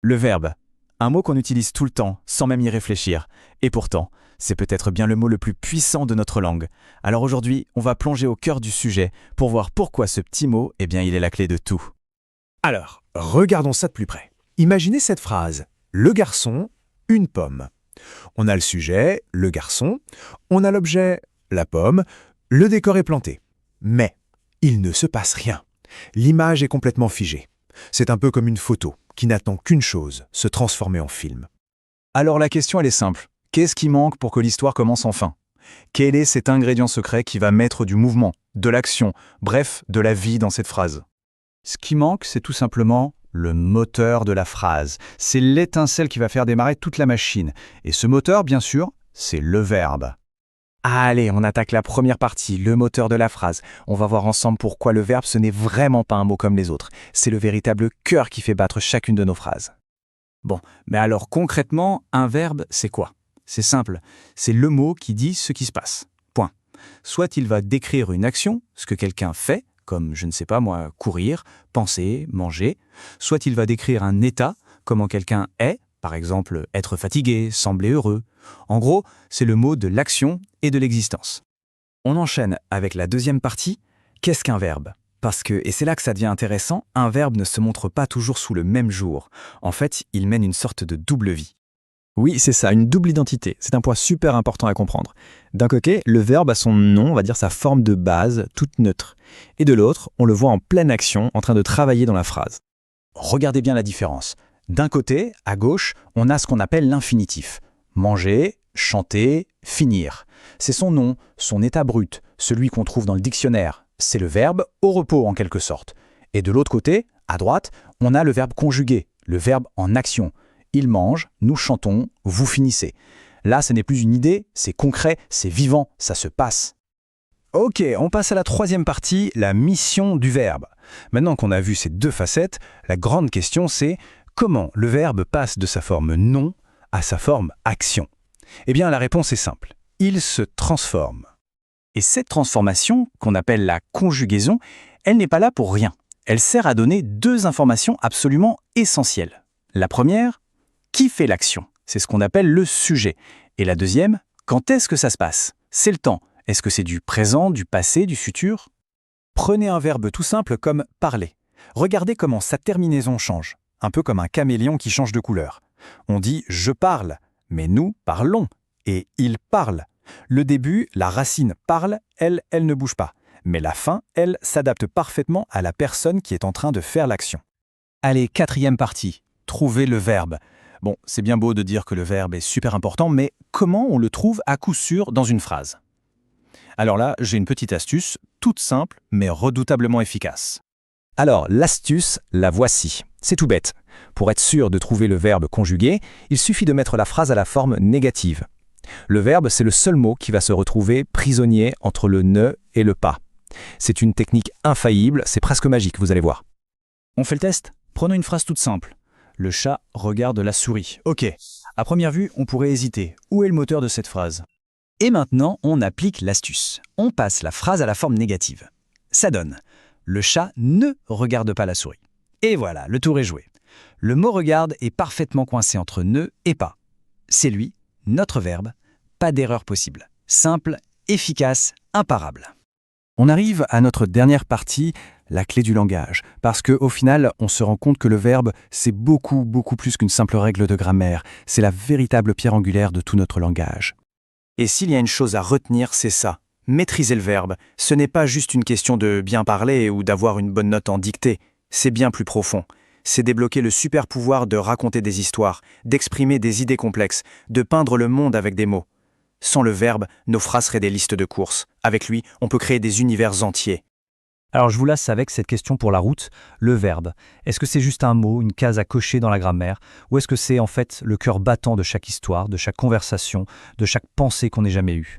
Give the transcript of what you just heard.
Le verbe, un mot qu'on utilise tout le temps, sans même y réfléchir. Et pourtant, c'est peut-être bien le mot le plus puissant de notre langue. Alors aujourd'hui, on va plonger au cœur du sujet pour voir pourquoi ce petit mot, il est la clé de tout. Alors, regardons ça de plus près. Imaginez cette phrase. Le garçon, une pomme. On a le sujet, le garçon. On a l'objet, la pomme. Le décor est planté. Mais il ne se passe rien. L'image est complètement figée. C'est un peu comme une photo qui n'attend qu'une chose, se transformer en film. Alors la question elle est simple. Qu'est-ce qui manque pour que l'histoire commence enfin? Quel est cet ingrédient secret qui va mettre du mouvement, de l'action, bref, de la vie dans cette phrase? Ce qui manque, c'est tout simplement le moteur de la phrase. C'est l'étincelle qui va faire démarrer toute la machine. Et ce moteur, bien sûr, c'est le verbe. Allez, on attaque la première partie, le moteur de la phrase. On va voir ensemble pourquoi le verbe, ce n'est vraiment pas un mot comme les autres. C'est le véritable cœur qui fait battre chacune de nos phrases. Bon, mais alors concrètement, un verbe, c'est quoi? C'est simple, c'est le mot qui dit ce qui se passe. Point. Soit il va décrire une action, ce que quelqu'un fait, comme, je ne sais pas moi, courir, penser, manger. Soit il va décrire un état, comment quelqu'un est, par exemple, être fatigué, sembler heureux. En gros, c'est le mot de l'action et de l'existence. On enchaîne avec la deuxième partie. Qu'est-ce qu'un verbe? Parce que, et c'est là que ça devient intéressant, un verbe ne se montre pas toujours sous le même jour. En fait, il mène une sorte de double vie. Oui, c'est ça, une double identité. C'est un point super important à comprendre. D'un côté, le verbe a son nom, on va dire sa forme de base, toute neutre. Et de l'autre, on le voit en pleine action, en train de travailler dans la phrase. Regardez bien la différence. D'un côté, à gauche, on a ce qu'on appelle l'infinitif. Manger, chanter, finir. C'est son nom, son état brut, celui qu'on trouve dans le dictionnaire. C'est le verbe au repos en quelque sorte. Et de l'autre côté, à droite, on a le verbe conjugué, le verbe en action. Il mange, nous chantons, vous finissez. Là, ce n'est plus une idée, c'est concret, c'est vivant, ça se passe. Ok, on passe à la troisième partie, la mission du verbe. Maintenant qu'on a vu ces deux facettes, la grande question c'est comment le verbe passe de sa forme nom à sa forme action. Eh bien, la réponse est simple. Il se transforme. Et cette transformation, qu'on appelle la conjugaison, elle n'est pas là pour rien. Elle sert à donner deux informations absolument essentielles. La première, qui fait l'action? C'est ce qu'on appelle le sujet. Et la deuxième, quand est-ce que ça se passe? C'est le temps. Est-ce que c'est du présent, du passé, du futur? Prenez un verbe tout simple comme parler. Regardez comment sa terminaison change, un peu comme un caméléon qui change de couleur. On dit « je parle », mais nous parlons, et il parle. Le début, la racine parle, elle ne bouge pas. Mais la fin, elle, s'adapte parfaitement à la personne qui est en train de faire l'action. Allez, quatrième partie, trouver le verbe. Bon, c'est bien beau de dire que le verbe est super important, mais comment on le trouve à coup sûr dans une phrase? Alors là, j'ai une petite astuce, toute simple, mais redoutablement efficace. Alors, l'astuce, la voici. C'est tout bête. Pour être sûr de trouver le verbe conjugué, il suffit de mettre la phrase à la forme négative. Le verbe, c'est le seul mot qui va se retrouver prisonnier entre le ne et le pas. C'est une technique infaillible, c'est presque magique, vous allez voir. On fait le test? Prenons une phrase toute simple. Le chat regarde la souris. Ok. À première vue, on pourrait hésiter. Où est le moteur de cette phrase? Et maintenant, on applique l'astuce. On passe la phrase à la forme négative. Ça donne « Le chat ne regarde pas la souris ». Et voilà, le tour est joué. Le mot « regarde » est parfaitement coincé entre « ne » et « pas ». C'est lui, notre verbe, pas d'erreur possible. Simple, efficace, imparable. On arrive à notre dernière partie, la clé du langage. Parce qu'au final, on se rend compte que le verbe, c'est beaucoup plus qu'une simple règle de grammaire. C'est la véritable pierre angulaire de tout notre langage. Et s'il y a une chose à retenir, c'est ça. Maîtriser le verbe, ce n'est pas juste une question de bien parler ou d'avoir une bonne note en dictée. C'est bien plus profond. C'est débloquer le super pouvoir de raconter des histoires, d'exprimer des idées complexes, de peindre le monde avec des mots. Sans le verbe, nos phrases seraient des listes de courses. Avec lui, on peut créer des univers entiers. Alors je vous laisse avec cette question pour la route, le verbe. Est-ce que c'est juste un mot, une case à cocher dans la grammaire, ou est-ce que c'est en fait le cœur battant de chaque histoire, de chaque conversation, de chaque pensée qu'on ait jamais eue?